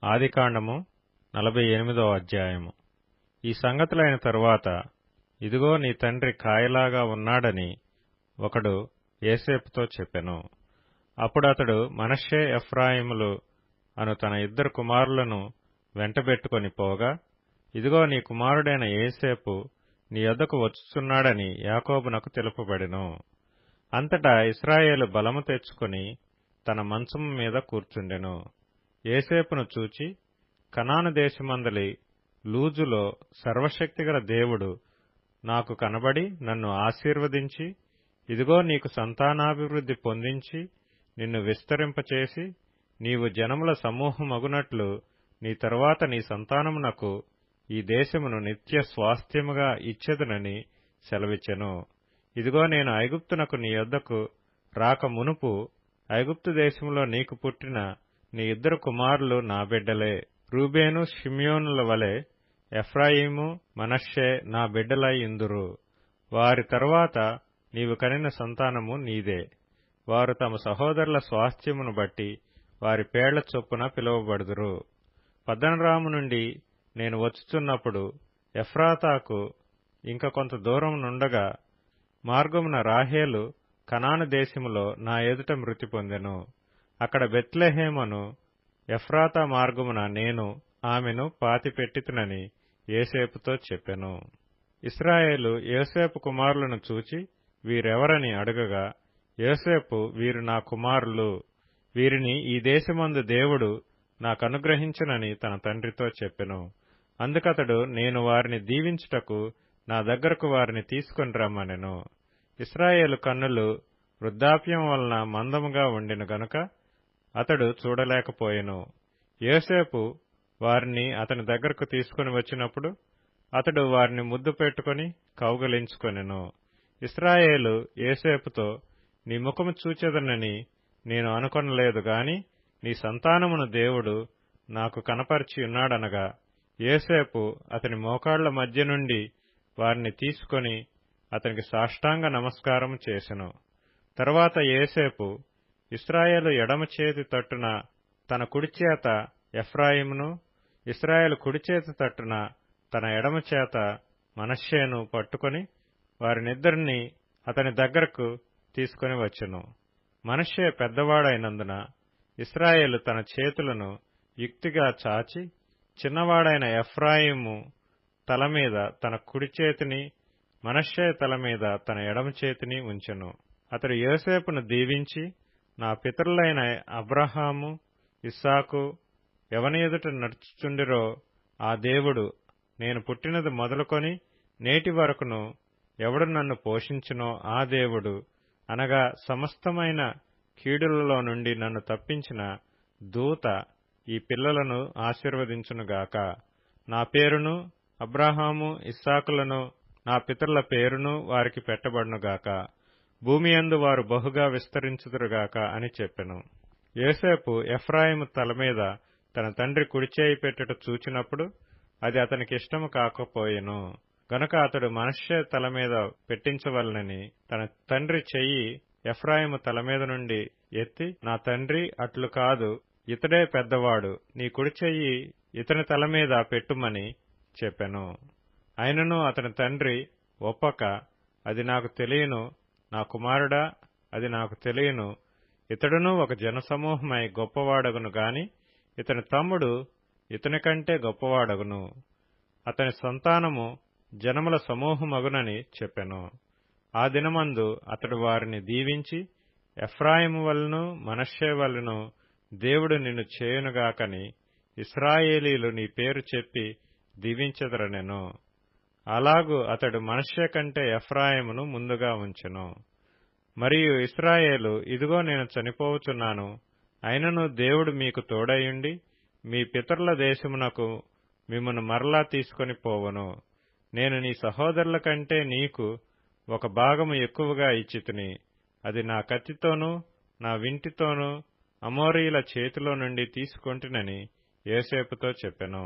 ఆదికాండము 48వ అధ్యాయము. ఈ సంగతులైన తరువాత, ఇదిగో నీ తండ్రి కాయలాగా ఉన్నాడని ఒకడు యోసేపుతో చెప్పెను. అప్పుడతడు మనష్షే ఎఫ్రాయిములు అను తన ఇద్దరు కుమారులను వెంటబెట్టుకొని పోగా, ఇదిగో నీ కుమారుడైన యోసేపు నీ యొద్దకు వచ్చుచున్నాడని యాకోబునకు తెలుపబడెను. అంతటా ఇశ్రాయేలు బలము తెచ్చుకొని తన మంచము మీద కూర్చుండెను. యోసేపును చూచి, కనాను దేశమందలి లూజులో సర్వశక్తిగల దేవుడు నాకు కనబడి నన్ను ఆశీర్వదించి, ఇదిగో నీకు సంతానాభివృద్ధి పొందించి నిన్ను విస్తరింపచేసి, నీవు జనముల సమూహమగునట్లు నీ తరువాత నీ సంతానమునకు ఈ దేశమును నిత్య స్వాస్థ్యముగా ఇచ్చెదనని సెలవిచ్చెను. ఇదిగో నేను ఐగుప్తునకు నీ యొద్దకు రాక మునుపు ఐగుప్తు దేశములో నీకు పుట్టిన నీ ఇద్దరు కుమారులు నా బిడ్డలే. రూబేను షిమ్యోనుల వలె ఎఫ్రాయిము మనష్షే నా బిడ్డలై ఇందురు. వారి తరువాత నీవు కనిన సంతానము నీదే. వారు తమ సహోదరుల స్వాస్థ్యమును బట్టి వారి పేళ్ల చొప్పున పిలువబడుదురు. పద్దనరాము నుండి నేను వచ్చుచున్నప్పుడు ఎఫ్రాతాకు ఇంక కొంత దూరం నుండగా మార్గమున రాహేలు కనాను దేశములో నా ఎదుట మృతి పొందెను. అక్కడ బెత్లెహేమును ఎఫ్రాతా మార్గమున నేను ఆమెను పాతిపెట్టితినని యోసేపుతో చెప్పెను. ఇశ్రాయేలు యోసేపు కుమారులను చూచి వీరెవరని అడుగగా, యోసేపు, వీరు నా కుమారులు, వీరిని ఈ దేశమందు దేవుడు నాకనుగ్రహించునని తన తండ్రితో చెప్పెను. అందుకతడు, నేను వారిని దీవించుటకు నా దగ్గరకు వారిని తీసుకొని రమ్మనెను. ఇశ్రాయేలు కన్నులు వృద్ధాప్యం వలన మందముగా ఉండెను గనుక అతడు చూడలేకపోయెను. యోసేపు వారిని అతని దగ్గరకు తీసుకుని వచ్చినప్పుడు అతడు వారిని ముద్దు పెట్టుకుని కౌగలించుకొనెను. ఇశ్రాయేలు యోసేపుతో, నీ ముఖము చూచెదనని నేను అనుకొనలేదు గాని నీ సంతానమును దేవుడు నాకు కనపరిచి ఉన్నాడనగా, యోసేపు అతని మోకాళ్ల మధ్య నుండి వారిని తీసుకొని అతనికి సాష్టాంగ నమస్కారం చేసెను. తరువాత యోసేపు ఇశ్రాయేలు ఎడమ చేతి తట్టున తన కుడిచేత ఎఫ్రాయిమును, ఇశ్రాయేలు కుడిచేతి తట్టున తన ఎడమ చేత మనష్షేను పట్టుకొని వారినిద్దరినీ అతని దగ్గరకు తీసుకొని వచ్చెను. మనష్షే పెద్దవాడైనందున ఇశ్రాయేలు తన చేతులను యుక్తిగా చాచి చిన్నవాడైన ఎఫ్రాయిము తల మీద తన కుడి చేతిని, మనష్షే తల మీద తన ఎడమ చేతిని ఉంచెను. అతడు యోసేపును దీవించి, నా పితరులైన అబ్రహాము, ఇస్సాకు ఎవని ఎదుట నడుచుచుండిరో ఆ దేవుడు, నేను పుట్టినది మొదలుకొని నేటి వరకును ఎవడు నన్ను పోషించునో ఆ దేవుడు, అనగా సమస్తమైన కీడులలో నుండి నన్ను తప్పించిన దూత ఈ పిల్లలను ఆశీర్వదించునుగాక. నా పేరును, అబ్రహాము ఇస్సాకులను నా పితరుల పేరును వారికి పెట్టబడునుగాక. భూమి యందు వారు బహుగా విస్తరించుదురుగాక అని చెప్పెను. యోసేపు ఎఫ్రాయిము తల మీద తన తండ్రి కుడిచేయి పెట్టుట చూచినప్పుడు అది అతనికి ఇష్టము కాకపోయెను గనుక అతడు మనష్షే తల మీద పెట్టించవలనని తన తండ్రి చెయ్యి ఎఫ్రాయిము తల మీద నుండి ఎత్తి, నా తండ్రి, అట్లు కాదు, ఇతడే పెద్దవాడు, నీ కుడి చెయ్యి ఇతని తల మీద పెట్టుమని చెప్పెను. అయినను అతని తండ్రి ఒప్పక, అది నాకు తెలియను, నా కుమారుడా, అది నాకు తెలియను, ఇతడును ఒక జనసమూహమై గొప్పవాడగును గాని ఇతని తమ్ముడు ఇతని కంటే గొప్పవాడగును, అతని సంతానము జనముల సమూహమగునని చెప్పెను. ఆ దినమందు అతడు వారిని దీవించి, ఎఫ్రాయిము వలెను మనష్షే వలెను దేవుడు నిన్ను చేయునుగాకని ఇశ్రాయేలీలు నీ పేరు చెప్పి దీవించెదరనెను. అలాగు అతడు మనష్షే కంటే ఎఫ్రాయిమును ముందుగా ఉంచెను. మరియు ఇశ్రాయేలు, ఇదిగో నేను చనిపోవచున్నాను, అయినను దేవుడు మీకు తోడయుండి మీ పితరుల దేశమునకు మిమ్మును మరలా తీసుకొని పోవను. నేను నీ సహోదరుల కంటే నీకు ఒక భాగము ఎక్కువగా ఇచ్చితిని, అది నా కత్తితోనూ నా వింటితోనూ అమోరీయుల చేతిలో నుండి తీసుకొంటినని యోసేపుతో చెప్పెను.